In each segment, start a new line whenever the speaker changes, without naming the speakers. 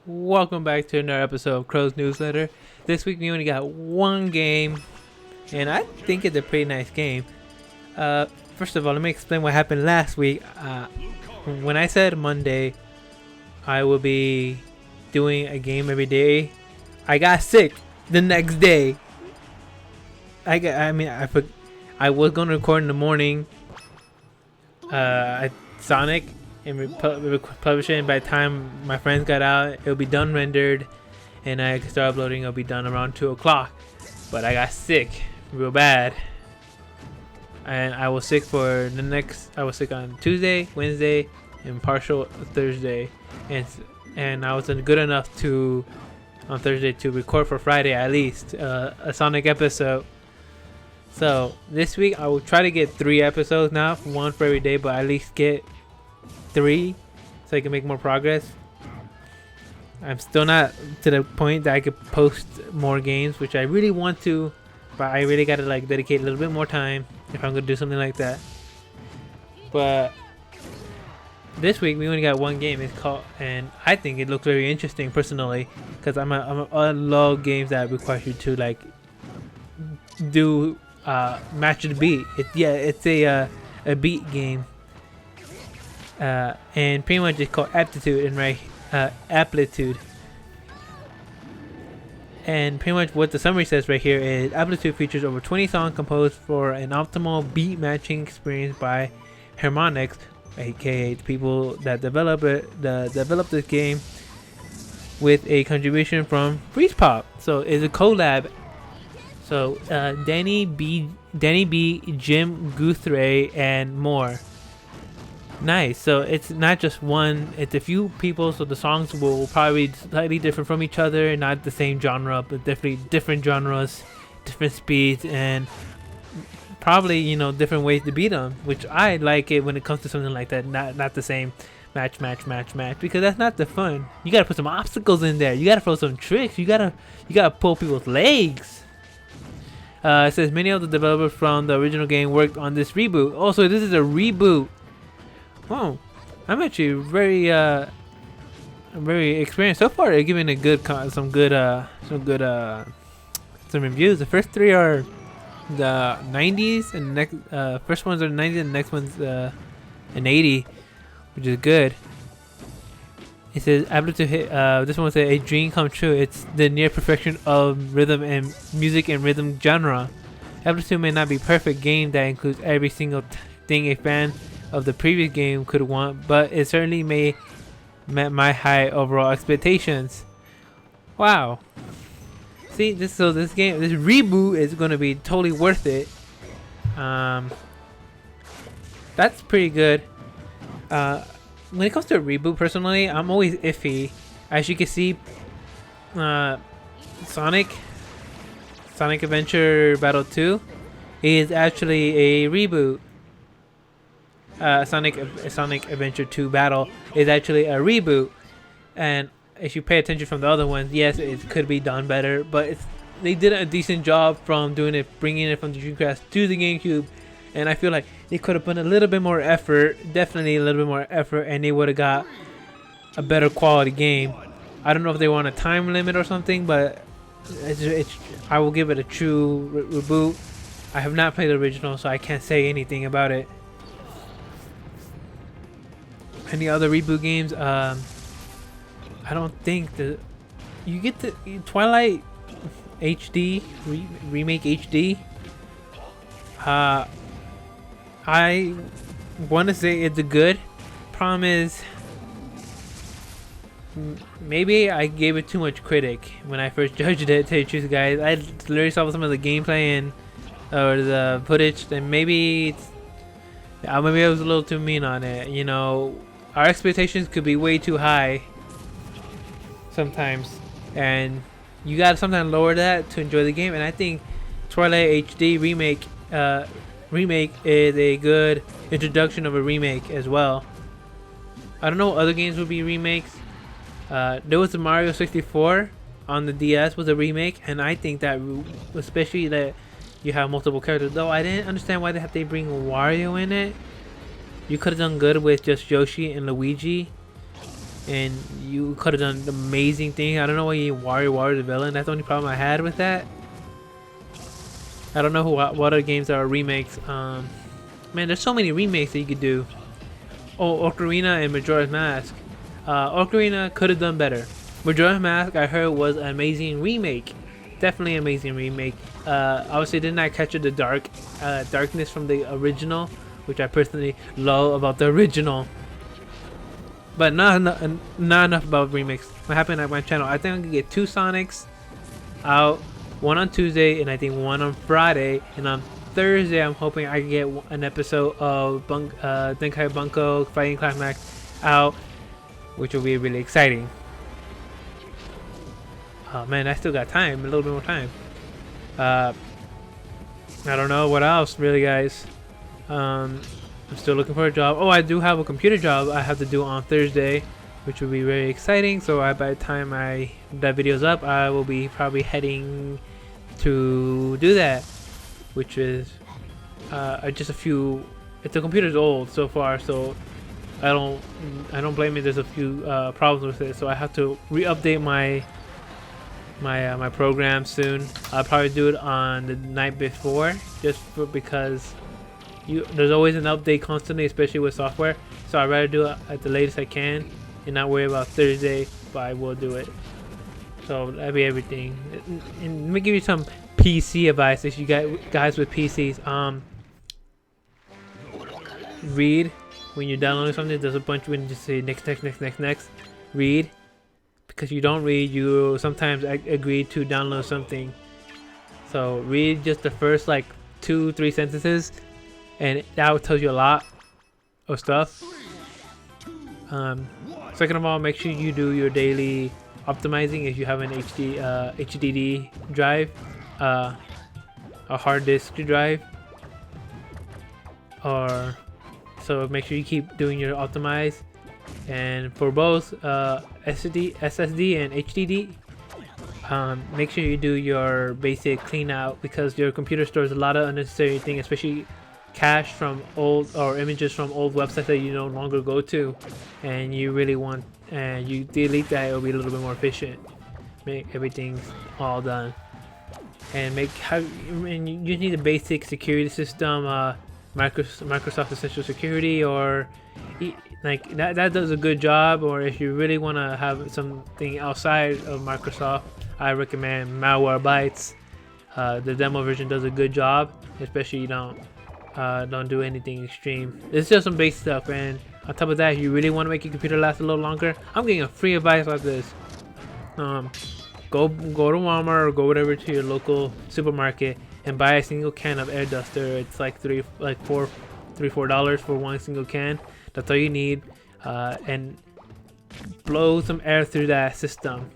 Welcome back to another episode of Crow's Newsletter. This week we only got one game, and I think it's a pretty nice game. First of all, let me explain what happened last week. When I said Monday, I will be doing a game every day. I got sick the next day. I was going to record in the morning. At Sonic. And publish it, and by the time my friends got out, it'll be done rendered and I can start uploading. It'll be done around 2 o'clock, but I got sick real bad, and I was sick I was sick on Tuesday, Wednesday, and partial Thursday, and I wasn't good enough to on Thursday to record for Friday at least a Sonic episode. So this week I will try to get 3 episodes, not one for every day, but at least get 3 so I can make more progress. I'm still not to the point that I could post more games, which I really want to, but I really gotta dedicate a little bit more time if I'm gonna do something like that. But this week we only got one game. It's called, and I think it looks very interesting personally, because I love games that require you to do match the beat. It's a beat game. And pretty much it's called aptitude and amplitude. And pretty much what the summary says right here is Amplitude features over 20 songs composed for an optimal beat matching experience by Harmonix, aka the people that develop this game, with a contribution from Freeze Pop. So it's a collab. So Danny B, Jim Guthrie, and more. Nice. So it's not just one, it's a few people, so the songs will probably be slightly different from each other, not the same genre, but definitely different genres, different speeds, and probably different ways to beat them, which I like it when it comes to something like that. Not the same match, because that's not the fun. You gotta put some obstacles in there, you gotta throw some tricks, you gotta pull people's legs. It says many of the developers from the original game worked on this reboot. Also, this is a reboot. Oh, I'm actually very experienced so far. They're giving some reviews. The first 3 are the 90s, and the next first ones are the 90s, and the next one's an 80, which is good. It says Amplitude hit. This one says a dream come true. It's the near perfection of rhythm and music and rhythm genre. Amplitude may not be a perfect game that includes every single thing a fan of the previous game could want, but it certainly met my high overall expectations. Wow. See, this reboot is going to be totally worth it. That's pretty good. When it comes to a reboot, personally, I'm always iffy. As you can see, Sonic Adventure Battle 2 is actually a reboot. Sonic Adventure 2 Battle is actually a reboot, and if you pay attention from the other ones, yes, it could be done better, but they did a decent job from bringing it from the Dreamcast to the GameCube, and I feel like they could have put a little bit more effort, definitely a little bit more effort, and they would have got a better quality game. I don't know if they want a time limit or something, but I will give it a true reboot. I have not played the original, so I can't say anything about it. Any other reboot games? I don't think you get the Twilight HD remake HD. I want to say it's a good. Problem is, maybe I gave it too much critic when I first judged it. To tell you the truth, guys, I literally saw some of the gameplay or the footage, and maybe I was a little too mean on it. Our expectations could be way too high sometimes, and you gotta sometimes lower that to enjoy the game. And I think Twilight HD remake is a good introduction of a remake as well. I don't know what other games would be remakes. There was the Mario 64 on the DS was a remake, and I think that, especially that you have multiple characters, though I didn't understand why they bring Wario in it. You could have done good with just Yoshi and Luigi and you could have done amazing things. I don't know why you Wario the villain. That's the only problem I had with that. I don't know what other games are remakes. Man, there's so many remakes that you could do. Oh, Ocarina and Majora's Mask. Ocarina could have done better. Majora's Mask, I heard, was an amazing remake. Definitely an amazing remake. Obviously, did not capture the darkness from the original, which I personally love about the original. But not enough about remakes. What happened at my channel? I think I could get 2 Sonics out, one on Tuesday and I think one on Friday. And on Thursday, I'm hoping I can get an episode of Denkai Bunko Fighting Climax out, which will be really exciting. Oh man, I still got time, a little bit more time. I don't know what else really, guys. I'm still looking for a job. Oh, I do have a computer job I have to do on Thursday, which will be very exciting. So by the time that video's up, I will be probably heading to do that, which is just a few. The computer's old so far, so I don't blame it. There's a few problems with it, so I have to re-update my program soon. I'll probably do it on the night before, just because there's always an update constantly, especially with software. So I'd rather do it at the latest I can and not worry about Thursday, but I will do it. So that'll be everything. And let me give you some PC advice if you guys with PCs. Read when you're downloading something. There's a bunch when you just say next. Read, because you don't read, you sometimes agree to download something. So read just the first like 2-3 sentences, and that will tell you a lot of stuff. Second of all, make sure you do your daily optimizing if you have an HDD drive, a hard disk drive, so make sure you keep doing your optimize. And for both SSD and HDD, make sure you do your basic clean out, because your computer stores a lot of unnecessary things, especially cache from old or images from old websites that you no longer go to, and you really want, and you delete that, it'll be a little bit more efficient. Make everything all done, and you need a basic security system, Microsoft Essential Security, or like that does a good job. Or if you really want to have something outside of Microsoft, I recommend Malwarebytes. The demo version does a good job, especially you don't do anything extreme. It's just some basic stuff. And on top of that, if you really want to make your computer last a little longer, I'm getting a free advice like this. Go to Walmart or go whatever to your local supermarket and buy a single can of air duster. It's like $4 for one single can. That's all you need, and blow some air through that system.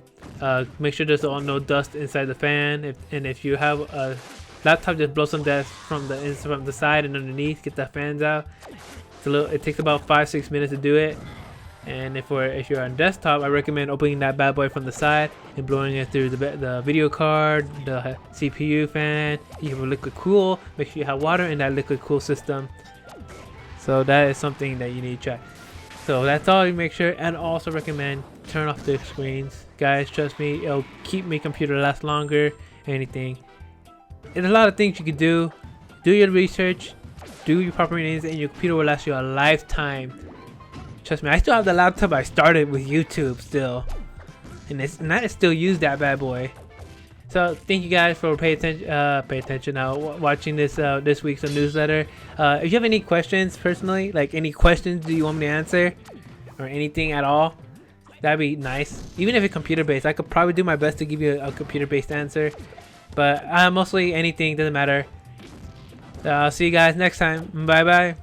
Make sure there's no dust inside the fan. If you have a laptop, just blow some dust from the side and underneath. Get the fans out. It takes about 5-6 minutes to do it. And if you're on desktop, I recommend opening that bad boy from the side and blowing it through the video card, the CPU fan. You have a liquid cool. Make sure you have water in that liquid cool system. So that is something that you need to check. So that's all you make sure, and also recommend turn off the screens. Guys, trust me, it'll keep my computer last longer. Anything. There's a lot of things you can do. Do your research, do your proper maintenance, and your computer will last you a lifetime. Trust me, I still have the laptop I started with YouTube still, and I still use that bad boy. So thank you guys for pay attention now, watching this week's newsletter. If you have any questions personally, like any questions do you want me to answer, or anything at all, that'd be nice. Even if it's computer based, I could probably do my best to give you a computer based answer. But mostly anything, doesn't matter. I'll see you guys next time. Bye bye.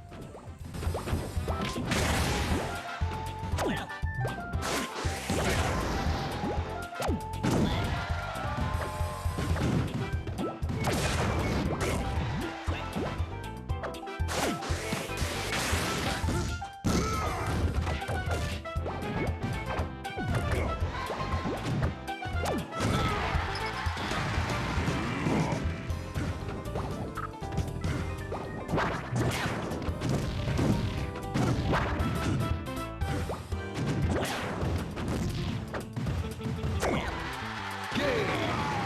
Game.